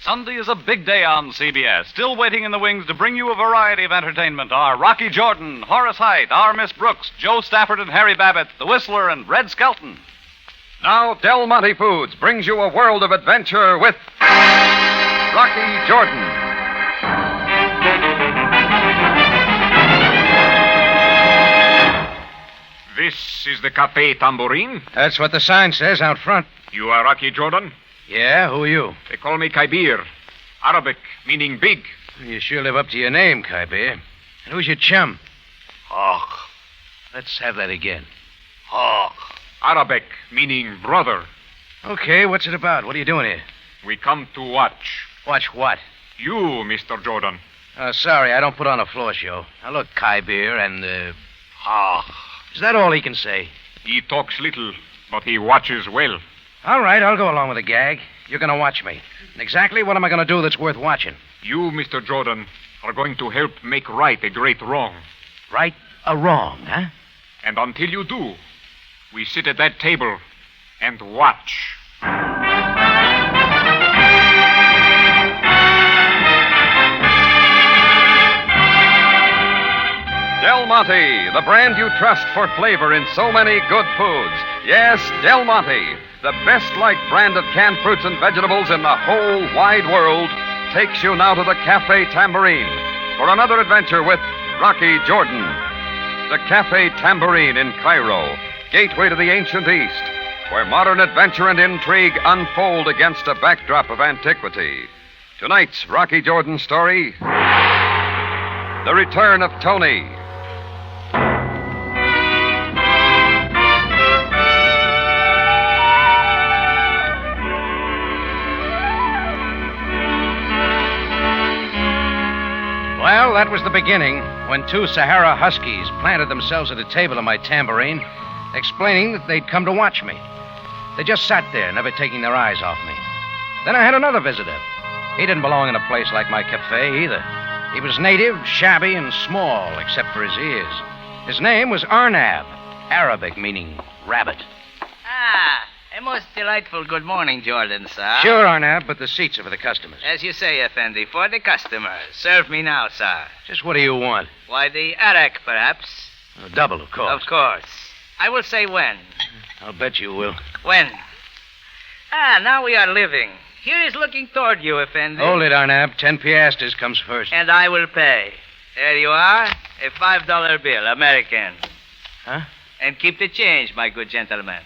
Sunday is a big day on CBS. Still waiting in the wings to bring you a variety of entertainment are Rocky Jordan, Horace Heidt, our Miss Brooks, Joe Stafford and Harry Babbitt, The Whistler, and Red Skelton. Now, Del Monte Foods brings you a world of adventure with Rocky Jordan. This is the Cafe Tambourine? That's what the sign says out front. You are Rocky Jordan? Yeah, who are you? They call me Kaibir. Arabic, meaning big. You sure live up to your name, Kaibir. And who's your chum? Hawk. Let's have that again. Hawk. Arabic, meaning brother. Okay, what's it about? What are you doing here? We come to watch. Watch what? You, Mr. Jordan. Sorry, I don't put on a floor show. Now, look, Kaibir and, Hawk. Is that all he can say? He talks little, but he watches well. All right, I'll go along with the gag. You're going to watch me. And exactly what am I going to do that's worth watching? You, Mr. Jordan, are going to help make right a great wrong. Right a wrong, huh? And until you do, we sit at that table and watch. Del Monte, the brand you trust for flavor in so many good foods. Yes, Del Monte, the best-liked brand of canned fruits and vegetables in the whole wide world, takes you now to the Cafe Tambourine for another adventure with Rocky Jordan. The Cafe Tambourine in Cairo, gateway to the ancient East, where modern adventure and intrigue unfold against a backdrop of antiquity. Tonight's Rocky Jordan story, The Return of Toni. Well, that was the beginning, when two Sahara Huskies planted themselves at a table in my tambourine, explaining that they'd come to watch me. They just sat there, never taking their eyes off me. Then I had another visitor. He didn't belong in a place like my cafe, either. He was native, shabby, and small, except for his ears. His name was Arnab, Arabic meaning rabbit. A most delightful good morning, Jordan, sir. Sure, Arnab, but the seats are for the customers. As you say, Effendi, for the customers. Serve me now, sir. Just what do you want? Why, the arak, perhaps. A double, of course. Of course. I will say when. I'll bet you will. When? Now we are living. Here is looking toward you, Effendi. Hold it, Arnab. 10 piastres comes first. And I will pay. There you are. A $5 bill, American. Huh? And keep the change, my good gentleman.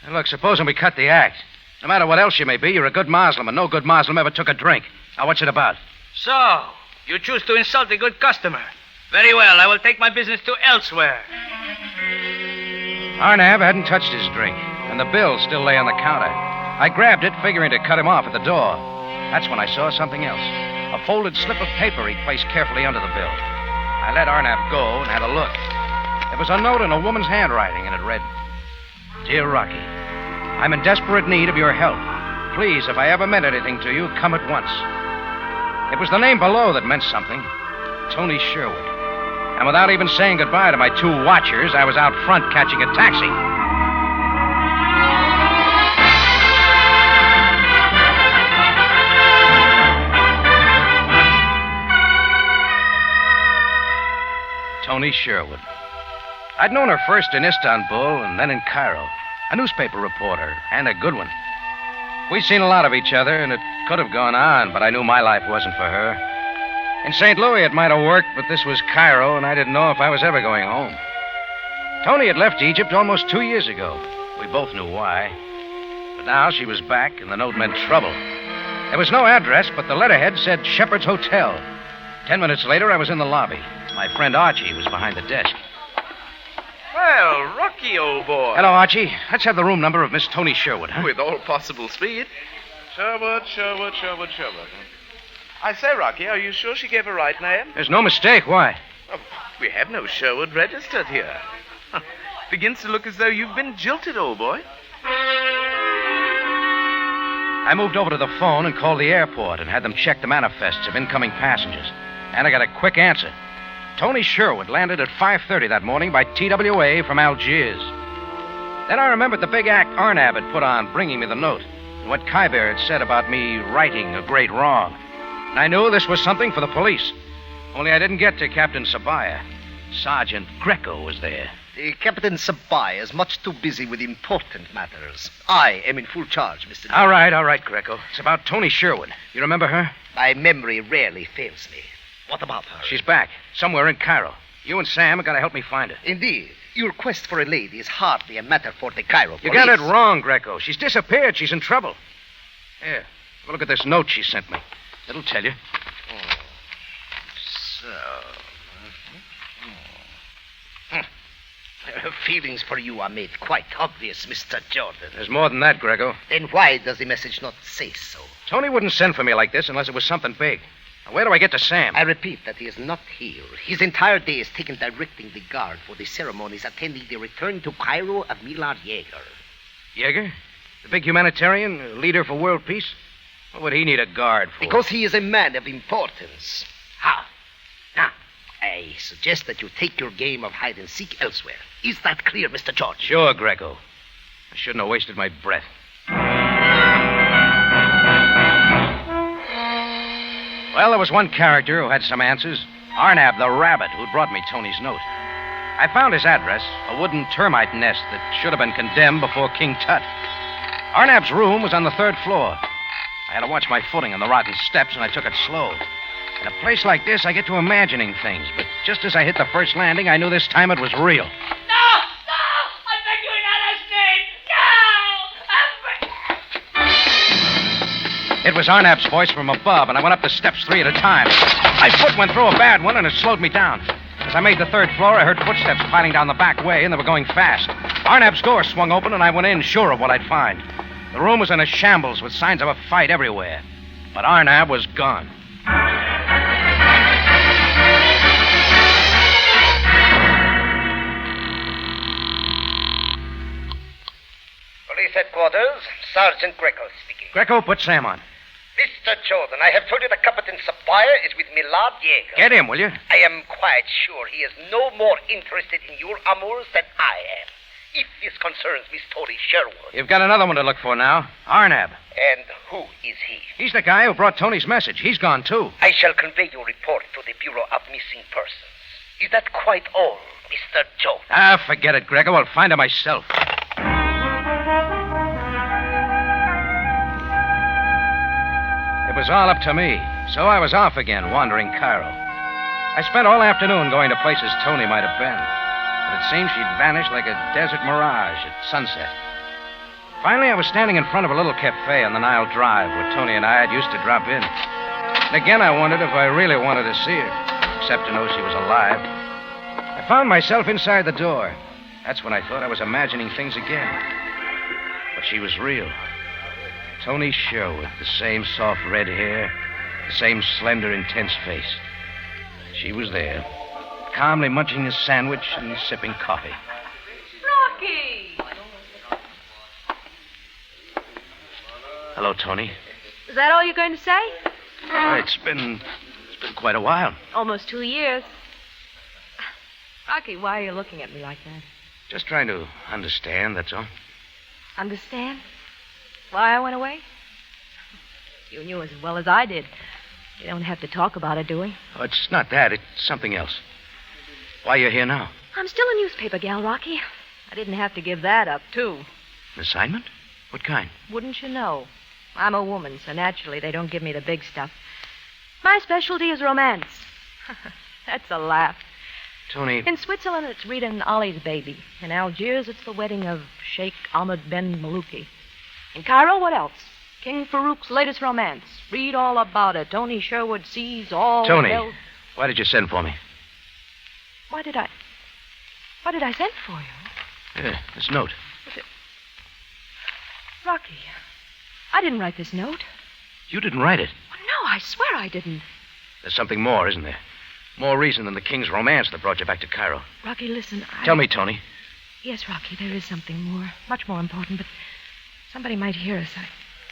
Now, look, supposing we cut the act. No matter what else you may be, you're a good Muslim, and no good Muslim ever took a drink. Now, what's it about? So, you choose to insult a good customer. Very well, I will take my business to elsewhere. Arnab hadn't touched his drink, and the bill still lay on the counter. I grabbed it, figuring to cut him off at the door. That's when I saw something else. A folded slip of paper he'd placed carefully under the bill. I let Arnab go and had a look. There was a note in a woman's handwriting, and it read, Dear Rocky, I'm in desperate need of your help. Please, if I ever meant anything to you, come at once. It was the name below that meant something. Toni Sherwood. And without even saying goodbye to my two watchers, I was out front catching a taxi. Toni Sherwood. I'd known her first in Istanbul and then in Cairo. A newspaper reporter, and a good one. We'd seen a lot of each other, and it could have gone on, but I knew my life wasn't for her. In St. Louis, it might have worked, but this was Cairo, and I didn't know if I was ever going home. Toni had left Egypt almost 2 years ago. We both knew why. But now she was back, and the note meant trouble. There was no address, but the letterhead said Shepherd's Hotel. 10 minutes later, I was in the lobby. My friend Archie was behind the desk. Well, Rocky, old boy. Hello, Archie. Let's have the room number of Miss Toni Sherwood, huh? With all possible speed. Sherwood. I say, Rocky, are you sure she gave a right name? There's no mistake. Why? Oh, we have no Sherwood registered here. Begins to look as though you've been jilted, old boy. I moved over to the phone and called the airport and had them check the manifests of incoming passengers. And I got a quick answer. Toni Sherwood landed at 5:30 that morning by TWA from Algiers. Then I remembered the big act Arnab had put on bringing me the note. what Khyber had said about me righting a great wrong. And I knew this was something for the police. Only I didn't get to Captain Sabaaya. Sergeant Greco was there. Captain Sabaaya is much too busy with important matters. I am in full charge, Mr. All right, Greco. It's about Toni Sherwood. You remember her? My memory rarely fails me. What about her? She's back, somewhere in Cairo. You and Sam are going to help me find her. Indeed. Your quest for a lady is hardly a matter for the Cairo police. You got it wrong, Greco. She's disappeared. She's in trouble. Here, have a look at this note she sent me. It'll tell you. Her feelings for you are made quite obvious, Mr. Jordan. There's more than that, Greco. Then why does the message not say so? Toni wouldn't send for me like this unless it was something big. Now, where do I get to Sam? I repeat that he is not here. His entire day is taken directing the guard for the ceremonies attending the return to Cairo of Millard Yeager. Yeager? The big humanitarian, leader for world peace? What would he need a guard for? Because he is a man of importance. Now, I suggest that you take your game of hide-and-seek elsewhere. Is that clear, Mr. George? Sure, Greco. I shouldn't have wasted my breath. Well, there was one character who had some answers. Arnab the rabbit, who'd brought me Toni's note. I found his address, a wooden termite nest that should have been condemned before King Tut. Arnab's room was on the 3rd floor. I had to watch my footing on the rotten steps, and I took it slow. In a place like this, I get to imagining things, but just as I hit the first landing, I knew this time it was real. No! I beg you in Allah's name! No! It was Arnab's voice from above, and I went up the steps 3 at a time. My foot went through a bad one, and it slowed me down. As I made the 3rd floor, I heard footsteps piling down the back way, and they were going fast. Arnab's door swung open, and I went in, sure of what I'd find. The room was in a shambles with signs of a fight everywhere. But Arnab was gone. Police headquarters, Sergeant Greco speaking. Greco, put Sam on. Mr. Jordan, I have told you that Captain Sabaaya is with Millard Yeager. Get him, will you? I am quite sure he is no more interested in your amours than I am. If this concerns Miss Toni Sherwood. You've got another one to look for now. Arnab. And who is he? He's the guy who brought Toni's message. He's gone, too. I shall convey your report to the Bureau of Missing Persons. Is that quite all, Mr. Jordan? Forget it, Greco. I'll find her myself. It was all up to me, so I was off again, wandering Cairo. I spent all afternoon going to places Toni might have been, but it seemed she'd vanished like a desert mirage at sunset. Finally, I was standing in front of a little cafe on the Nile Drive where Toni and I had used to drop in. And again, I wondered if I really wanted to see her, except to know she was alive. I found myself inside the door. That's when I thought I was imagining things again. But she was real. Toni Sherwood, the same soft red hair, the same slender, intense face. She was there, calmly munching a sandwich and sipping coffee. Rocky! Hello, Toni. Is that all you're going to say? It's been quite a while. Almost 2 years. Rocky, why are you looking at me like that? Just trying to understand, that's all. Understand? Why I went away? You knew as well as I did. You don't have to talk about it, do we? Oh, it's not that. It's something else. Why are you here now? I'm still a newspaper gal, Rocky. I didn't have to give that up, too. An assignment? What kind? Wouldn't you know? I'm a woman, so naturally they don't give me the big stuff. My specialty is romance. That's a laugh. Toni... In Switzerland, it's Rita and Ollie's baby. In Algiers, it's the wedding of Sheikh Ahmed Ben Malouki. In Cairo, what else? King Farouk's latest romance. Read all about it. Toni Sherwood sees all... Toni, why did you send for me? Why did I send for you? Yeah, this note. Rocky, I didn't write this note. You didn't write it. Oh, no, I swear I didn't. There's something more, isn't there? More reason than the king's romance that brought you back to Cairo. Rocky, listen, Tell me, Toni. Yes, Rocky, there is something more. Much more important, but somebody might hear us.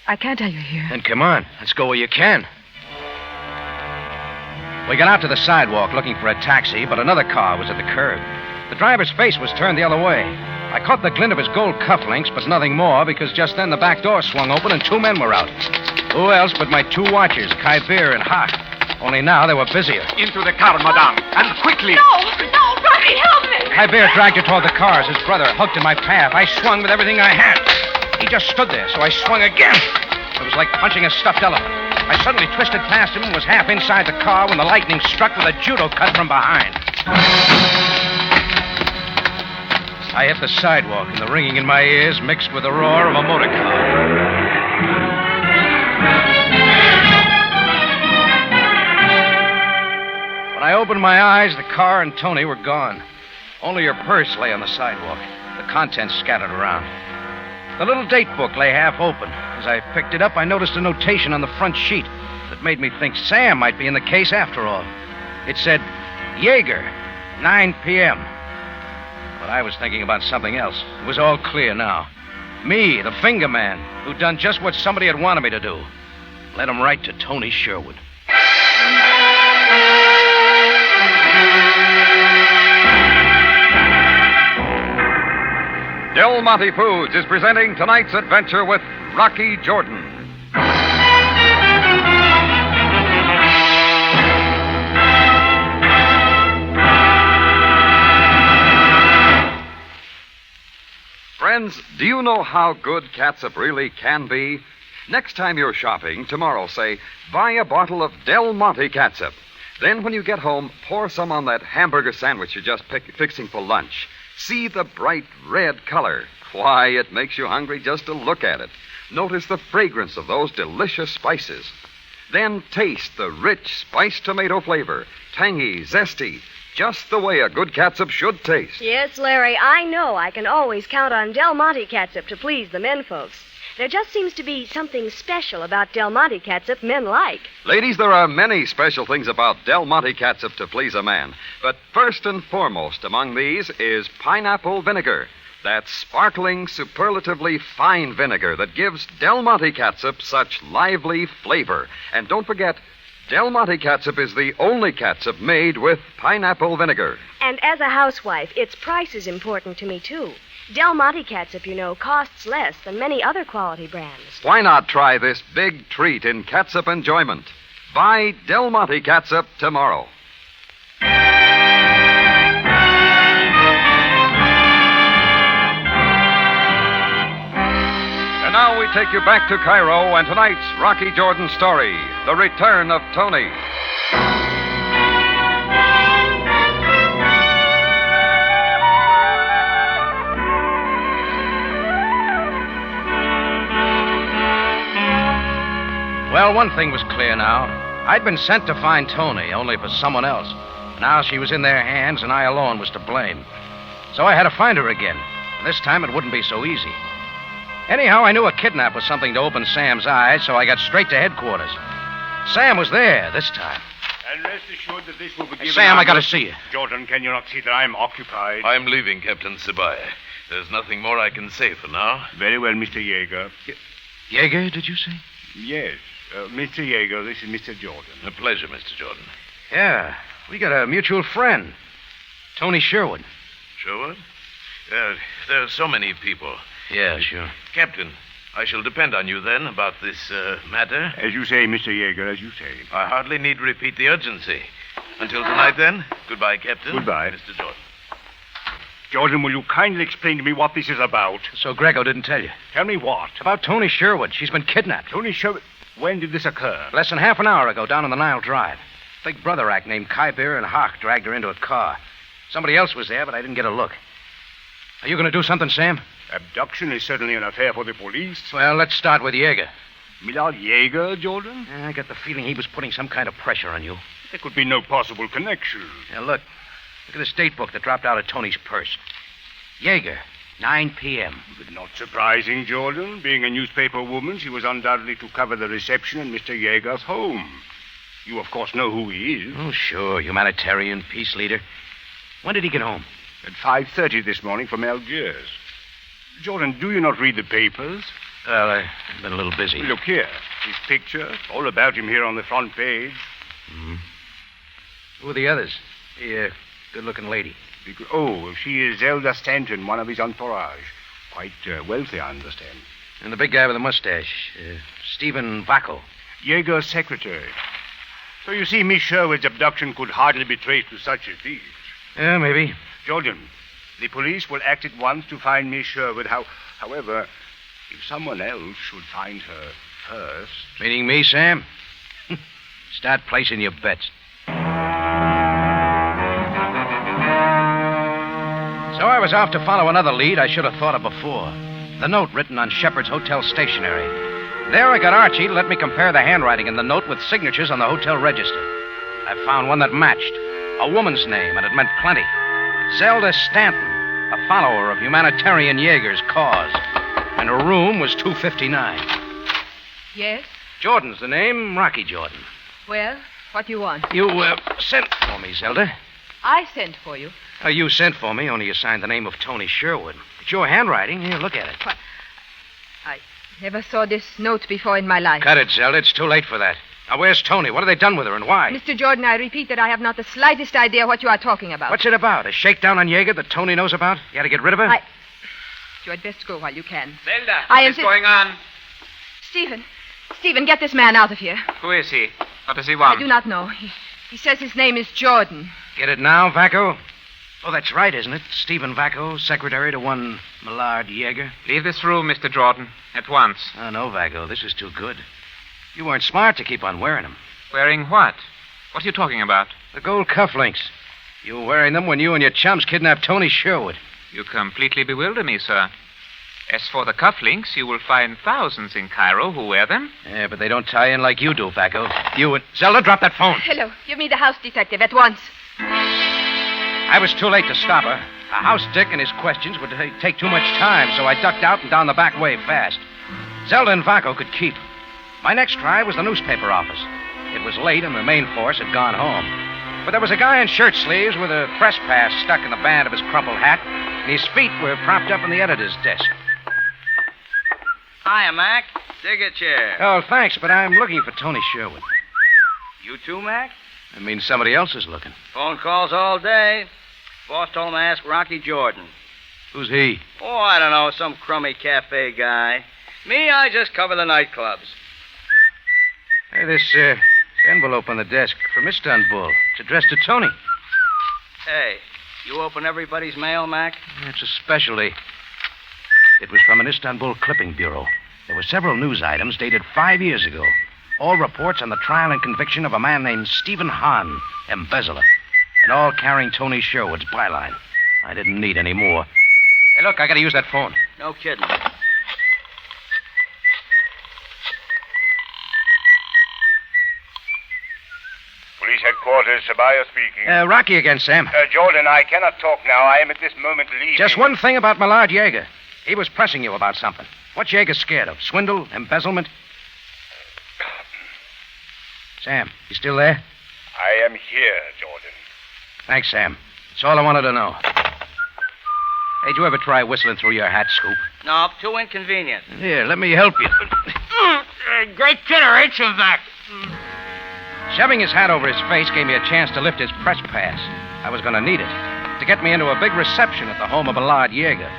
I can't tell you here. Then come on. Let's go where you can. We got out to the sidewalk looking for a taxi, but another car was at the curb. The driver's face was turned the other way. I caught the glint of his gold cufflinks, but nothing more, because just then the back door swung open and 2 men were out. Who else but my 2 watchers, Khyber and Hawk? Only now they were busier. Into the car, madame, and quickly. No, Rocky, help me! Khyber dragged her toward the cars. His brother hugged in my path. I swung with everything I had. He just stood there, so I swung again. It was like punching a stuffed elephant. I suddenly twisted past him and was half inside the car when the lightning struck with a judo cut from behind. I hit the sidewalk, and the ringing in my ears mixed with the roar of a motor car. When I opened my eyes, the car and Toni were gone. Only her purse lay on the sidewalk, the contents scattered around. The little date book lay half open. As I picked it up, I noticed a notation on the front sheet that made me think Sam might be in the case after all. It said, Jaeger, 9 p.m. But I was thinking about something else. It was all clear now. Me, the finger man, who'd done just what somebody had wanted me to do. Led him right to Toni Sherwood. Del Monte Foods is presenting tonight's adventure with Rocky Jordan. Friends, do you know how good catsup really can be? Next time you're shopping, tomorrow, say, buy a bottle of Del Monte catsup. Then when you get home, pour some on that hamburger sandwich you're just fixing for lunch. See the bright red color. Why, it makes you hungry just to look at it. Notice the fragrance of those delicious spices. Then taste the rich spiced tomato flavor. Tangy, zesty, just the way a good catsup should taste. Yes, Larry, I know I can always count on Del Monte catsup to please the men folks. There just seems to be something special about Del Monte catsup men like. Ladies, there are many special things about Del Monte catsup to please a man. But first and foremost among these is pineapple vinegar. That sparkling, superlatively fine vinegar that gives Del Monte catsup such lively flavor. And don't forget, Del Monte catsup is the only catsup made with pineapple vinegar. And as a housewife, its price is important to me, too. Del Monte catsup, you know, costs less than many other quality brands. Why not try this big treat in catsup enjoyment? Buy Del Monte catsup tomorrow. And now we take you back to Cairo and tonight's Rocky Jordan story, The Return of Toni. Well, one thing was clear now. I'd been sent to find Toni, only for someone else. Now she was in their hands, and I alone was to blame. So I had to find her again. This time it wouldn't be so easy. Anyhow, I knew a kidnap was something to open Sam's eyes, so I got straight to headquarters. Sam was there this time. And rest assured that this will be given... Sam, I gotta see you. Jordan, can you not see that I'm occupied? I'm leaving, Captain Sabaaya. There's nothing more I can say for now. Very well, Mr. Jaeger. Jaeger, did you say? Yes. Mr. Jaeger, this is Mr. Jordan. A pleasure, Mr. Jordan. Yeah, we got a mutual friend. Toni Sherwood. Sherwood? There are so many people. Yeah, sure. Captain, I shall depend on you then about this matter. As you say, Mr. Jaeger, as you say. I hardly need repeat the urgency. Until tonight, then. Goodbye, Captain. Goodbye. Mr. Jordan. Jordan, will you kindly explain to me what this is about? So Greco didn't tell you. Tell me what? About Toni Sherwood. She's been kidnapped. Toni Sherwood? When did this occur? Less than half an hour ago, down on the Nile Drive. Big brother act named Khyber and Hawk dragged her into a car. Somebody else was there, but I didn't get a look. Are you going to do something, Sam? Abduction is certainly an affair for the police. Well, let's start with Jaeger. Millard Jaeger, Jordan? I got the feeling he was putting some kind of pressure on you. There could be no possible connection. Now, look at this date book that dropped out of Toni's purse. Jaeger, 9 p.m. But not surprising, Jordan. Being a newspaper woman, she was undoubtedly to cover the reception in Mr. Jaeger's home. You, of course, know who he is. Oh, sure. Humanitarian, peace leader. When did he get home? At 5:30 this morning from Algiers. Jordan, do you not read the papers? Well, I've been a little busy. Look here. His picture. All about him here on the front page. Mm-hmm. Who are the others? The Good-looking lady. Oh, she is Zelda Stanton, one of his entourage. Quite wealthy, I understand. And the big guy with the mustache, Stephen Vaco. Jaeger's secretary. So you see, Miss Sherwood's abduction could hardly be traced to such a thief. Yeah, maybe. Jordan, the police will act at once to find Miss Sherwood. However, if someone else should find her first... Meaning me, Sam? Start placing your bets. So I was off to follow another lead I should have thought of before. The note written on Shepard's hotel stationery. There I got Archie to let me compare the handwriting in the note with signatures on the hotel register. I found one that matched. A woman's name, and it meant plenty. Zelda Stanton, a follower of humanitarian Jaeger's cause. And her room was 259. Yes? Jordan's the name, Rocky Jordan. Well, what do you want? You sent for me, Zelda. I sent for you. You sent for me, only you signed the name of Toni Sherwood. It's your handwriting. Here, look at it. What? I never saw this note before in my life. Cut it, Zelda. It's too late for that. Now, where's Toni? What have they done with her and why? Mr. Jordan, I repeat that I have not the slightest idea what you are talking about. What's it about? A shakedown on Jaeger that Toni knows about? You had to get rid of her? You had best go while you can. Zelda, what's going on? Stephen, get this man out of here. Who is he? What does he want? I do not know. He says his name is Jordan. Get it now, Vaco? Oh, that's right, isn't it? Stephen Vaco, secretary to one Millard Jaeger. Leave this room, Mr. Jordan, at once. Oh, no, Vaco, this is too good. You weren't smart to keep on wearing them. Wearing what? What are you talking about? The gold cufflinks. You were wearing them when you and your chums kidnapped Toni Sherwood. You completely bewilder me, sir. As for the cufflinks, you will find thousands in Cairo who wear them. Yeah, but they don't tie in like you do, Vaco. You and... Zelda, drop that phone. Hello. Give me the house detective at once. I was too late to stop her. A house dick and his questions would take too much time, so I ducked out and down the back way fast. Zelda and Vaco could keep. My next try was the newspaper office. It was late and the main force had gone home. But there was a guy in shirt sleeves with a press pass stuck in the band of his crumpled hat, and his feet were propped up on the editor's desk. Hiya, Mac. Take a chair. Oh, thanks, but I'm looking for Toni Sherwood. You too, Mac? I mean, somebody else is looking. Phone calls all day. Boss told him to ask Rocky Jordan. Who's he? Oh, I don't know, some crummy cafe guy. Me, I just cover the nightclubs. Hey, this envelope on the desk from Istanbul. It's addressed to Toni. Hey, you open everybody's mail, Mac? It's a specialty. It was from an Istanbul clipping bureau. There were several news items dated 5 years ago. All reports on the trial and conviction of a man named Stephen Hahn, embezzler. And all carrying Toni Sherwood's byline. I didn't need any more. Hey, look, I gotta use that phone. No kidding. Police headquarters, Sabaaya speaking. Rocky again, Sam. Jordan, I cannot talk now. I am at this moment leaving. Just one thing about Millard Jaeger. He was pressing you about something. What's Jaeger scared of? Swindle? Embezzlement? Sam, you still there? I am here, Jordan. Thanks, Sam. That's all I wanted to know. Hey, did you ever try whistling through your hat, Scoop? No, too inconvenient. Here, let me help you. Great kidder, ain't you, Mac? Shoving his hat over his face gave me a chance to lift his press pass. I was going to need it to get me into a big reception at the home of Millard Jaeger.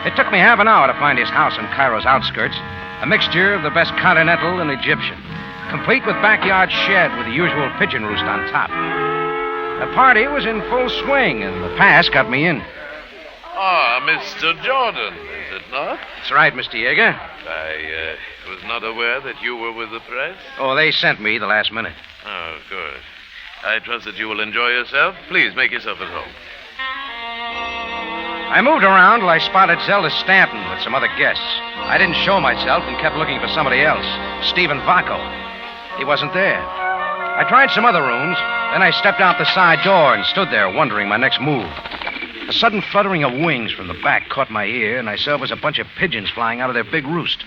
It took me half an hour to find his house in Cairo's outskirts, a mixture of the best continental and Egyptian, complete with backyard shed with the usual pigeon roost on top. The party was in full swing, and the pass got me in. Ah, Mr. Jordan, is it not? That's right, Mr. Jaeger. I was not aware that you were with the press. Oh, they sent me the last minute. Oh, good. I trust that you will enjoy yourself. Please make yourself at home. I moved around till I spotted Zelda Stanton with some other guests. I didn't show myself and kept looking for somebody else, Stephen Vaco. He wasn't there. I tried some other rooms, then I stepped out the side door and stood there wondering my next move. A sudden fluttering of wings from the back caught my ear, and I saw it was a bunch of pigeons flying out of their big roost.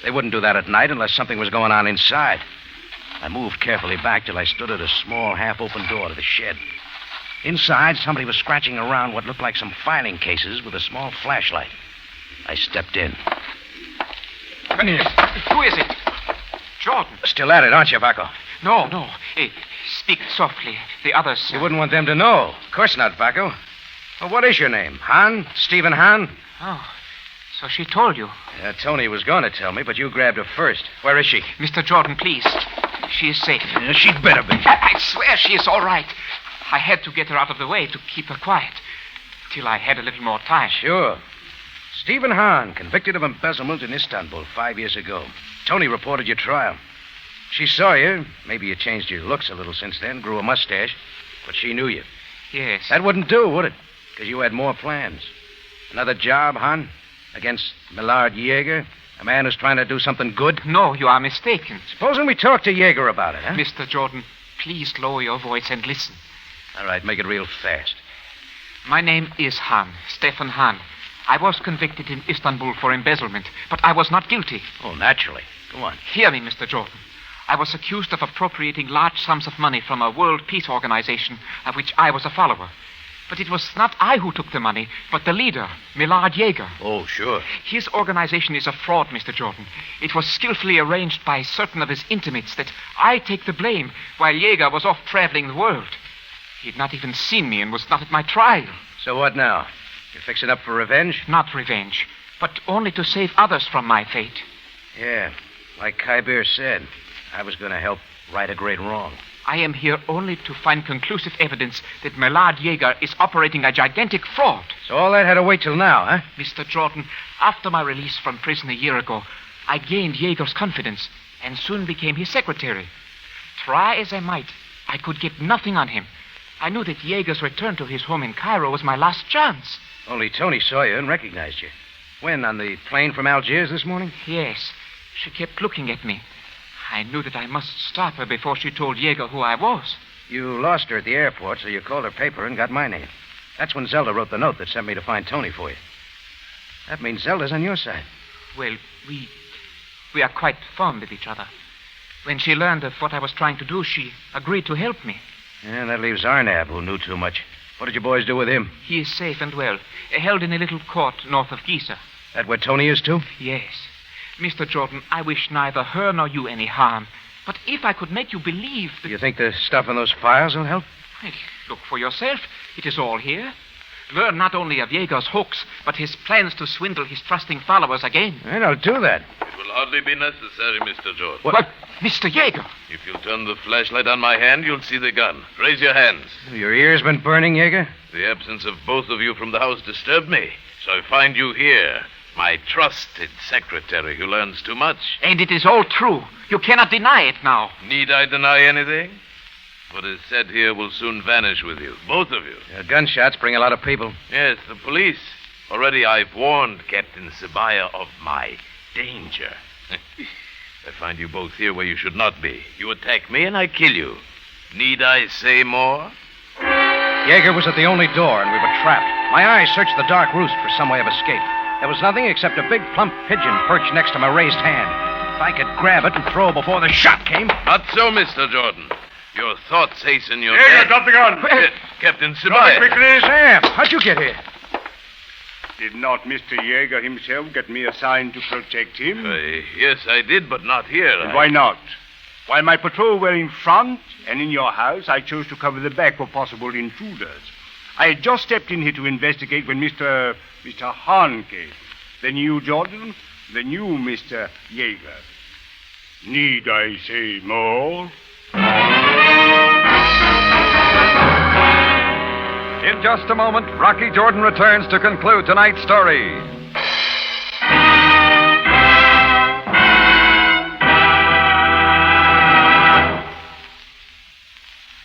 They wouldn't do that at night unless something was going on inside. I moved carefully back till I stood at a small half-open door to the shed. Inside, somebody was scratching around what looked like some filing cases with a small flashlight. I stepped in. Who is it? Jordan. Still at it, aren't you, Vaco? No. Hey, Speak softly. The others... You wouldn't want them to know. Of course not, Bucko. Well, what is your name? Hahn? Stephen Hahn? Oh, so she told you. Toni was going to tell me, but you grabbed her first. Where is she? Mr. Jordan, please. She is safe. Yeah, she'd better be. I swear she is all right. I had to get her out of the way to keep her quiet. Till I had a little more time. Sure. Stephen Hahn, convicted of embezzlement in Istanbul 5 years ago. Toni reported your trial. She saw you. Maybe you changed your looks a little since then, grew a mustache. But she knew you. Yes. That wouldn't do, would it? Because you had more plans. Another job, Hahn? Against Millard Yeager? A man who's trying to do something good? No, you are mistaken. Supposing we talk to Yeager about it, huh? Mr. Jordan, please lower your voice and listen. All right, make it real fast. My name is Hahn, Stefan Hahn. I was convicted in Istanbul for embezzlement, but I was not guilty. Oh, naturally. Go on. Hear me, Mr. Jordan. I was accused of appropriating large sums of money from a world peace organization of which I was a follower. But it was not I who took the money, but the leader, Millard Yeager. Oh, sure. His organization is a fraud, Mr. Jordan. It was skillfully arranged by certain of his intimates that I take the blame while Yeager was off traveling the world. He had not even seen me and was not at my trial. So what now? You're fixing up for revenge? Not revenge, but only to save others from my fate. Yeah, like Khyber said, I was going to help right a great wrong. I am here only to find conclusive evidence that Millard Yeager is operating a gigantic fraud. So all that had to wait till now, huh? Mr. Jordan, after my release from prison a year ago, I gained Yeager's confidence and soon became his secretary. Try as I might, I could get nothing on him. I knew that Yeager's return to his home in Cairo was my last chance. Only Toni saw you and recognized you. When, on the plane from Algiers this morning? Yes. She kept looking at me. I knew that I must stop her before she told Yeager who I was. You lost her at the airport, so you called her paper and got my name. That's when Zelda wrote the note that sent me to find Toni for you. That means Zelda's on your side. Well, we are quite fond of each other. When she learned of what I was trying to do, she agreed to help me. Yeah, that leaves Arnab, who knew too much. What did you boys do with him? He is safe and well, held in a little court north of Giza. That where Toni is, too? Yes. Mr. Jordan, I wish neither her nor you any harm. But if I could make you believe that... You think the stuff in those files will help? Well, look for yourself. It is all here. Learn not only of Yeager's hoax, but his plans to swindle his trusting followers again. And I'll do that. It will hardly be necessary, Mr. Jordan. What? Mr. Yeager! If you'll turn the flashlight on my hand, you'll see the gun. Raise your hands. Your ears been burning, Yeager? The absence of both of you from the house disturbed me, so I find you here, my trusted secretary who learns too much. And it is all true. You cannot deny it now. Need I deny anything? What is said here will soon vanish with you, both of you. Gunshots bring a lot of people. Yes, the police. Already I've warned Captain Sabaaya of my danger. I find you both here where you should not be. You attack me and I kill you. Need I say more? Yeager was at the only door and we were trapped. My eyes searched the dark roost for some way of escape. There was nothing except a big plump pigeon perched next to my raised hand. If I could grab it and throw before the shot came... Not so, Mr. Jordan. Your thoughts hasten your Yeager, death. drop the gun. Captain Drop it Sabaaya. quickly. Sam, how'd you get here? Did not Mr. Yeager himself get me assigned to protect him? Yes, I did, but not here. And why not? While my patrol were in front and in your house, I chose to cover the back for possible intruders. I had just stepped in here to investigate when Mr. Hahn came. Then you, Jordan, then you, Mr. Yeager. Need I say more? In just a moment, Rocky Jordan returns to conclude tonight's story.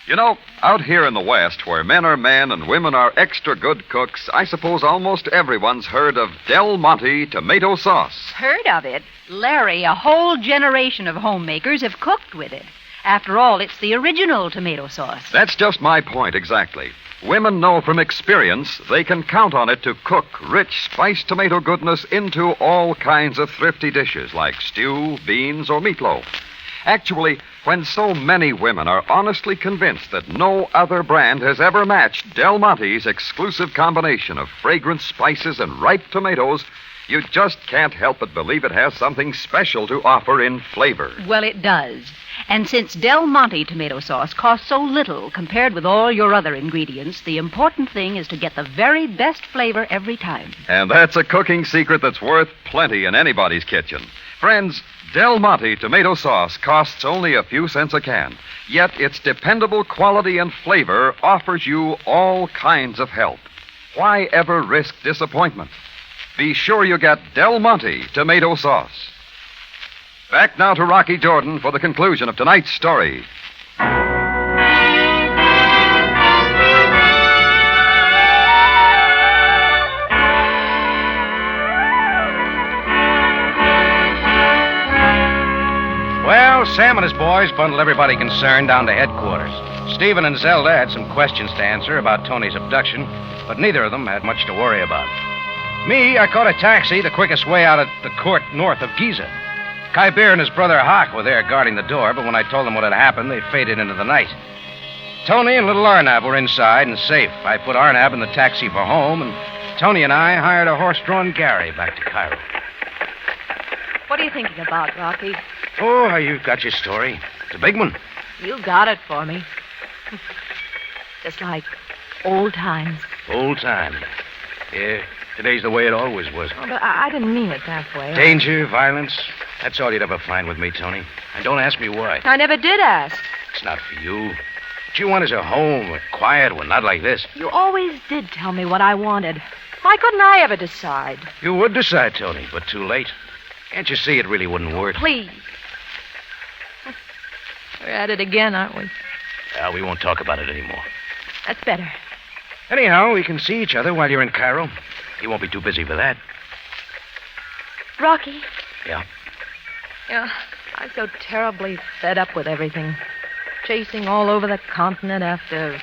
You know, out here in the West, where men are men and women are extra good cooks, I suppose almost everyone's heard of Del Monte tomato sauce. Heard of it? Larry, a whole generation of homemakers have cooked with it. After all, it's the original tomato sauce. That's just my point, exactly. Women know from experience they can count on it to cook rich, spiced tomato goodness into all kinds of thrifty dishes like stew, beans, or meatloaf. Actually, when so many women are honestly convinced that no other brand has ever matched Del Monte's exclusive combination of fragrant spices and ripe tomatoes, You just can't help but believe it has something special to offer in flavor. Well, it does. And since Del Monte tomato sauce costs so little compared with all your other ingredients, the important thing is to get the very best flavor every time. And that's a cooking secret that's worth plenty in anybody's kitchen. Friends, Del Monte tomato sauce costs only a few cents a can, yet its dependable quality and flavor offers you all kinds of help. Why ever risk disappointment? Be sure you get Del Monte tomato sauce. Back now to Rocky Jordan for the conclusion of tonight's story. Well, Sam and his boys bundled everybody concerned down to headquarters. Stephen and Zelda had some questions to answer about Tony's abduction, but neither of them had much to worry about. Me, I caught a taxi the quickest way out of the court north of Giza. Kybir and his brother Hawk were there guarding the door, but when I told them what had happened, they faded into the night. Tony and little Arnab were inside and safe. I put Arnab in the taxi for home, and Tony and I hired a horse-drawn Gary back to Cairo. What are you thinking about, Rocky? Oh, you've got your story. It's a big one. You got it for me. Just like old times. Old time. Yeah, today's the way it always was. Oh, but I didn't mean it that way. Danger, violence. That's all you'd ever find with me, Tony. And don't ask me why. I never did ask. It's not for you. What you want is a home, a quiet one, not like this. You always did tell me what I wanted. Why couldn't I ever decide? You would decide, Tony, but too late. Can't you see it really wouldn't work? Please. We're at it again, aren't we? Well, we won't talk about it anymore. That's better. Anyhow, we can see each other while you're in Cairo. You won't be too busy for that. Rocky. Yeah? Yeah, I'm so terribly fed up with everything. Chasing all over the continent after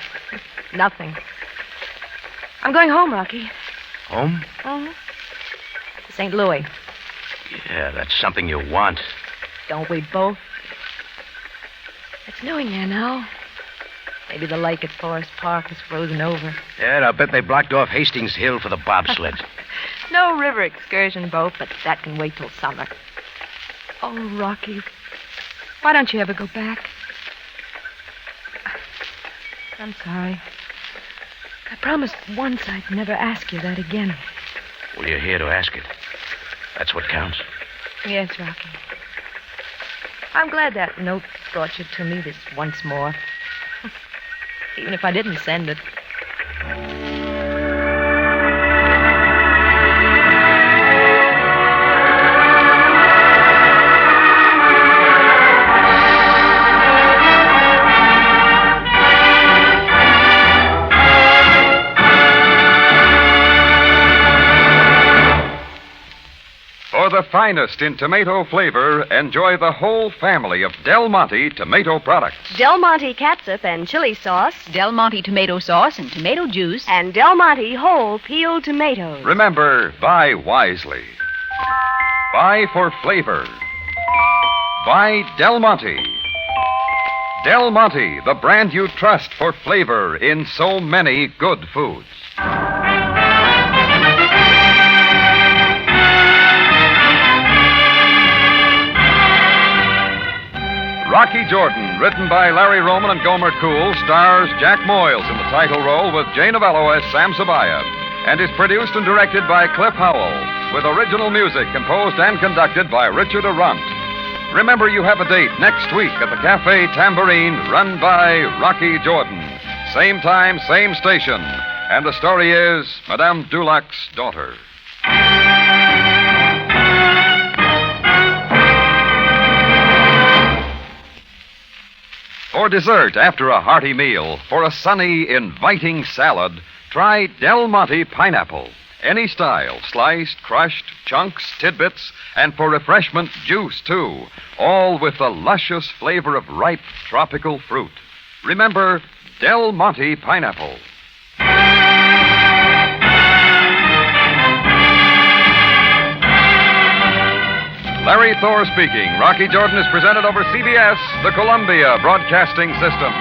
nothing. I'm going home, Rocky. Home? Uh-huh. To St. Louis. Yeah, that's something you want. Don't we both? It's snowing there now. Maybe the lake at Forest Park is frozen over. Yeah, I'll bet they blocked off Hastings Hill for the bobsleds. No river excursion boat, but that can wait till summer. Oh, Rocky, why don't you ever go back? I'm sorry. I promised once I'd never ask you that again. Well, you're here to ask it. That's what counts. Yes, Rocky. I'm glad that note brought you to me this once more. Even if I didn't send it. For the finest in tomato flavor, enjoy the whole family of Del Monte tomato products. Del Monte catsup and chili sauce. Del Monte tomato sauce and tomato juice. And Del Monte whole peeled tomatoes. Remember, buy wisely. Buy for flavor. Buy Del Monte. Del Monte, the brand you trust for flavor in so many good foods. Rocky Jordan, written by Larry Roman and Gomer Cool, stars Jack Moyles in the title role with Jane Avello as Sam Sabaaya, and is produced and directed by Cliff Howell, with original music composed and conducted by Richard Arant. Remember, you have a date next week at the Cafe Tambourine, run by Rocky Jordan. Same time, same station. And the story is Madame Dulac's Daughter. For dessert after a hearty meal, for a sunny, inviting salad, try Del Monte pineapple. Any style, sliced, crushed, chunks, tidbits, and for refreshment, juice, too. All with the luscious flavor of ripe tropical fruit. Remember, Del Monte pineapple. Larry Thor speaking. Rocky Jordan is presented over CBS, the Columbia Broadcasting System.